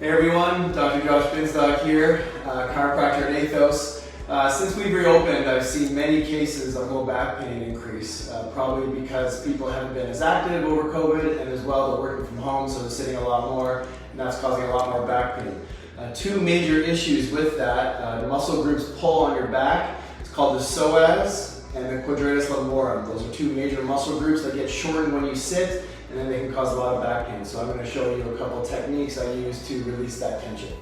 Hey everyone, Dr. Josh Binstock here, chiropractor at Athos. Since we've reopened, I've seen many cases of low back pain increase, probably because people haven't been as active over COVID, and as well they're working from home, so they're sitting a lot more, and that's causing a lot more back pain. Two major issues with that, the muscle groups pull on your back. It's called the psoas and the Quadratus Lumborum. Those are two major muscle groups that get shortened when you sit, and then they can cause a lot of back pain. So I'm going to show you a couple techniques I use to release that tension.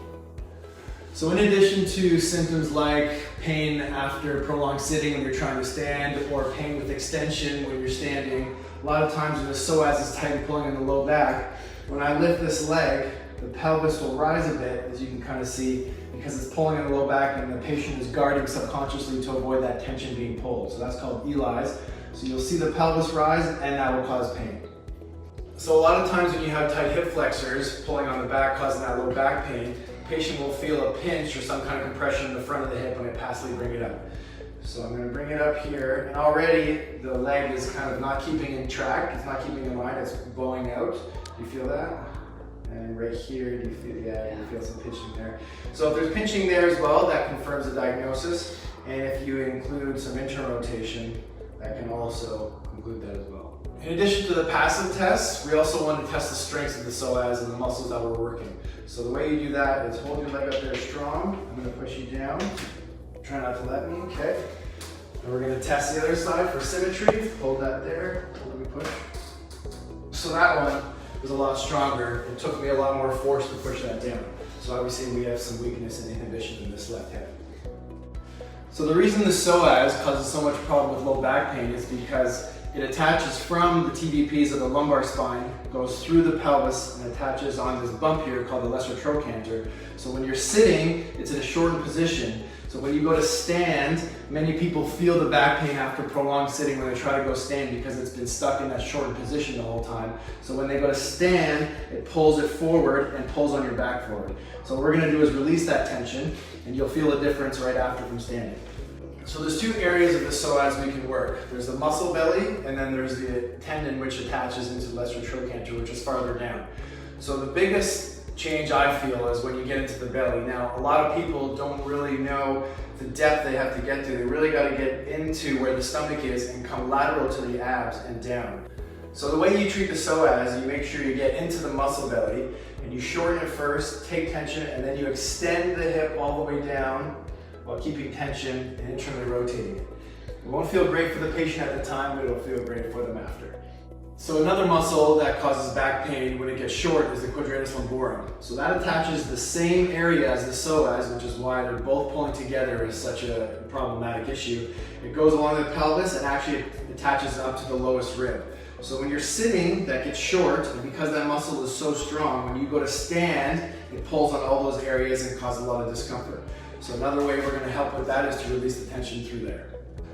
So in addition to symptoms like pain after prolonged sitting when you're trying to stand, or pain with extension when you're standing, a lot of times when the psoas is tight and pulling in the low back, when I lift this leg, the pelvis will rise a bit, as you can kind of see, because it's pulling in the low back and the patient is guarding subconsciously to avoid that tension being pulled. So that's called Eli's. So you'll see the pelvis rise and that will cause pain. So a lot of times when you have tight hip flexors pulling on the back causing that low back pain, the patient will feel a pinch or some kind of compression in the front of the hip when I passively bring it up. So I'm going to bring it up here, and already the leg is kind of not keeping in track, it's not keeping in line, it's bowing out. Do you feel that? And right here, do you feel, you feel some pinching there. So if there's pinching there as well, that confirms the diagnosis, and if you include some interrotation, that can also conclude that as well. In addition to the passive tests, we also want to test the strengths of the psoas and the muscles that we're working. So the way you do that is hold your leg up there strong. I'm going to push you down. Try not to let me, okay? And we're going to test the other side for symmetry. Hold that there. Let me push. So that one was a lot stronger. It took me a lot more force to push that down. So obviously we have some weakness and inhibition in this left hand. So the reason the psoas causes so much problem with low back pain is because it attaches from the TVPs of the lumbar spine, goes through the pelvis, and attaches on this bump here called the lesser trochanter. So when you're sitting, it's in a shortened position. So when you go to stand, many people feel the back pain after prolonged sitting when they try to go stand because it's been stuck in that shortened position the whole time. So when they go to stand, it pulls it forward and pulls on your back forward. So what we're going to do is release that tension, and you'll feel a difference right after from standing. So there's two areas of the psoas we can work. There's the muscle belly, and then there's the tendon which attaches into the lesser trochanter, which is farther down. So the biggest change I feel is when you get into the belly. Now, a lot of people don't really know the depth they have to get to. They really got to get into where the stomach is and come lateral to the abs and down. So the way you treat the psoas, you make sure you get into the muscle belly, and you shorten it first, take tension, and then you extend the hip all the way down while keeping tension and internally rotating it. It won't feel great for the patient at the time, but it'll feel great for them after. So another muscle that causes back pain when it gets short is the Quadratus Lumborum. So that attaches the same area as the psoas, which is why they're both pulling together is such a problematic issue. It goes along the pelvis and actually attaches up to the lowest rib. So when you're sitting, that gets short, and because that muscle is so strong, when you go to stand, it pulls on all those areas and causes a lot of discomfort. So another way we're going to help with that is to release the tension through there.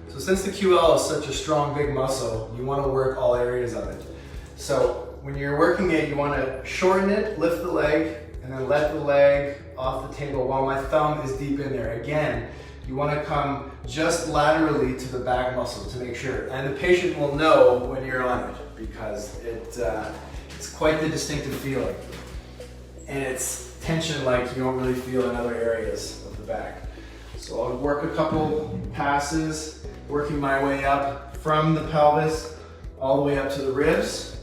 So since the QL is such a strong, big muscle, you want to work all areas of it. So when you're working it, you want to shorten it, lift the leg, and then let the leg off the table while my thumb is deep in there. Again, you want to come just laterally to the back muscle to make sure. And the patient will know when you're on it because it's quite the distinctive feeling. And it's tension like you don't really feel in other areas of the back. So I'll work a couple passes, working my way up from the pelvis all the way up to the ribs.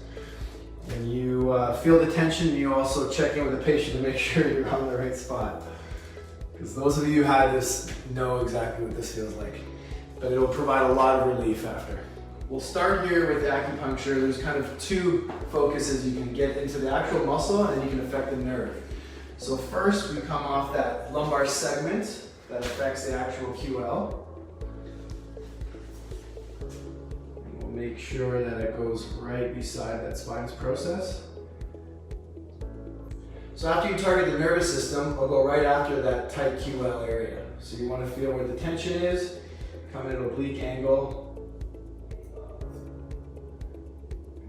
And you feel the tension, you also check in with the patient to make sure you're on the right spot. Because those of you who had this know exactly what this feels like. But it'll provide a lot of relief after. We'll start here with acupuncture. There's kind of two focuses. You can get into the actual muscle and then you can affect the nerve. So first we come off that lumbar segment that affects the actual QL. And we'll make sure that it goes right beside that spinous process. So after you target the nervous system, we'll go right after that tight QL area. So you want to feel where the tension is, come at an oblique angle.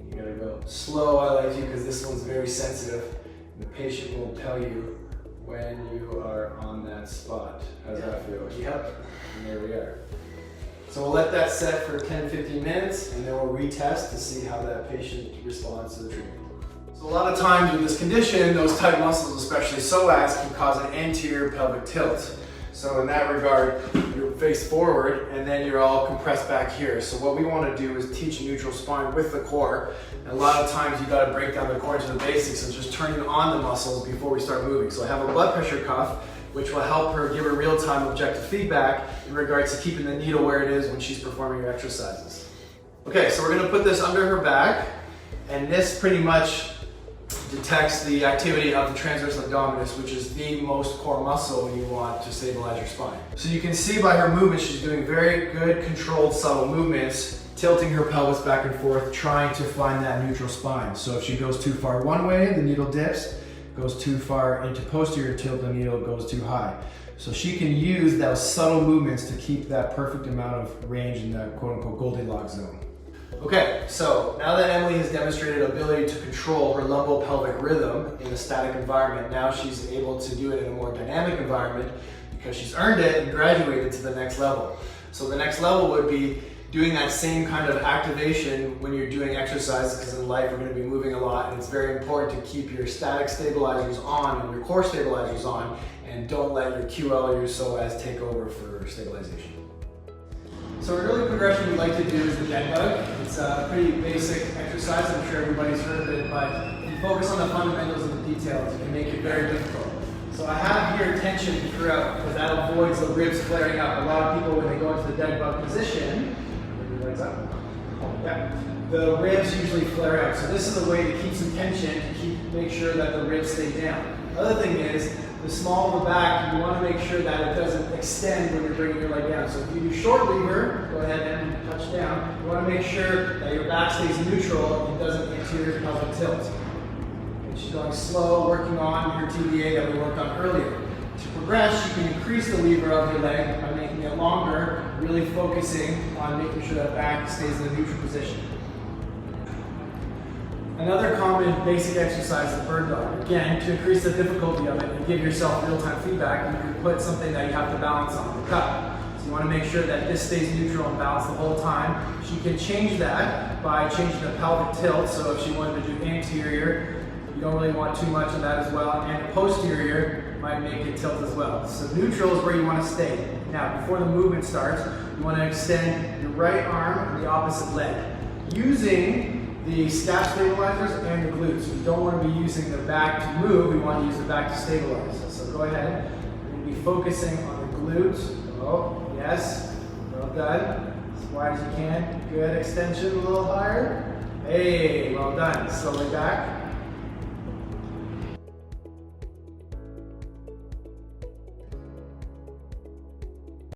And you gotta go slow, I like you, because this one's very sensitive. The patient will tell you when you are on that spot. How's that feel? Yep, and there we are. So we'll let that set for 10-15 minutes, and then we'll retest to see how that patient responds to the treatment. So a lot of times with this condition, those tight muscles, especially psoas, can cause an anterior pelvic tilt. So in that regard, you're face forward and then you're all compressed back here. So what we want to do is teach a neutral spine with the core. And a lot of times you got to break down the core to the basics and just turning on the muscles before we start moving. So I have a blood pressure cuff, which will help her give her real-time objective feedback in regards to keeping the needle where it is when she's performing her exercises. Okay, so we're going to put this under her back, and this pretty much detects the activity of the transverse abdominis, which is the most core muscle you want to stabilize your spine. So you can see by her movement, she's doing very good, controlled, subtle movements, tilting her pelvis back and forth, trying to find that neutral spine. So if she goes too far one way, the needle dips. Goes too far into posterior tilt, the needle goes too high. So she can use those subtle movements to keep that perfect amount of range in that quote-unquote Goldilocks zone. Okay, so now that Emily has demonstrated ability to control her lumbopelvic rhythm in a static environment, now she's able to do it in a more dynamic environment because she's earned it and graduated to the next level. So the next level would be doing that same kind of activation when you're doing exercise, because in life we're going to be moving a lot, and it's very important to keep your static stabilizers on and your core stabilizers on, and don't let your QL or your psoas take over for stabilization. So an early progression we like to do is the dead bug. It's a pretty basic exercise, I'm sure everybody's heard of it, but if you focus on the fundamentals and the details, it can make it very difficult. So I have here tension throughout, because that avoids the ribs flaring up. A lot of people, when they go into the dead bug position, the ribs usually flare out. So this is a way to keep some tension, to make sure that the ribs stay down. Other thing is, the small of the back, you want to make sure that it doesn't extend when you're bringing your leg down. So if you do short lever, go ahead and touch down. You want to make sure that your back stays neutral and doesn't anterior pelvic tilt. And she's going slow, working on her TBA that we worked on earlier. To progress, you can increase the lever of your leg by making it longer, really focusing on making sure that back stays in a neutral position. Another common basic exercise is the bird dog. Again, to increase the difficulty of it and give yourself real-time feedback, you can put something that you have to balance on, the cup. So you want to make sure that this stays neutral and balanced the whole time. She can change that by changing the pelvic tilt. So if she wanted to do anterior, you don't really want too much of that as well, and the posterior might make it tilt as well. So neutral is where you want to stay. Now, before the movement starts, you want to extend your right arm and the opposite leg, using the scap stabilizers and the glutes. We don't want to be using the back to move, we want to use the back to stabilize. So go ahead, we're going to be focusing on the glutes. Oh, yes, well done. As wide as you can. Good, extension a little higher. Hey, well done. Slowly back.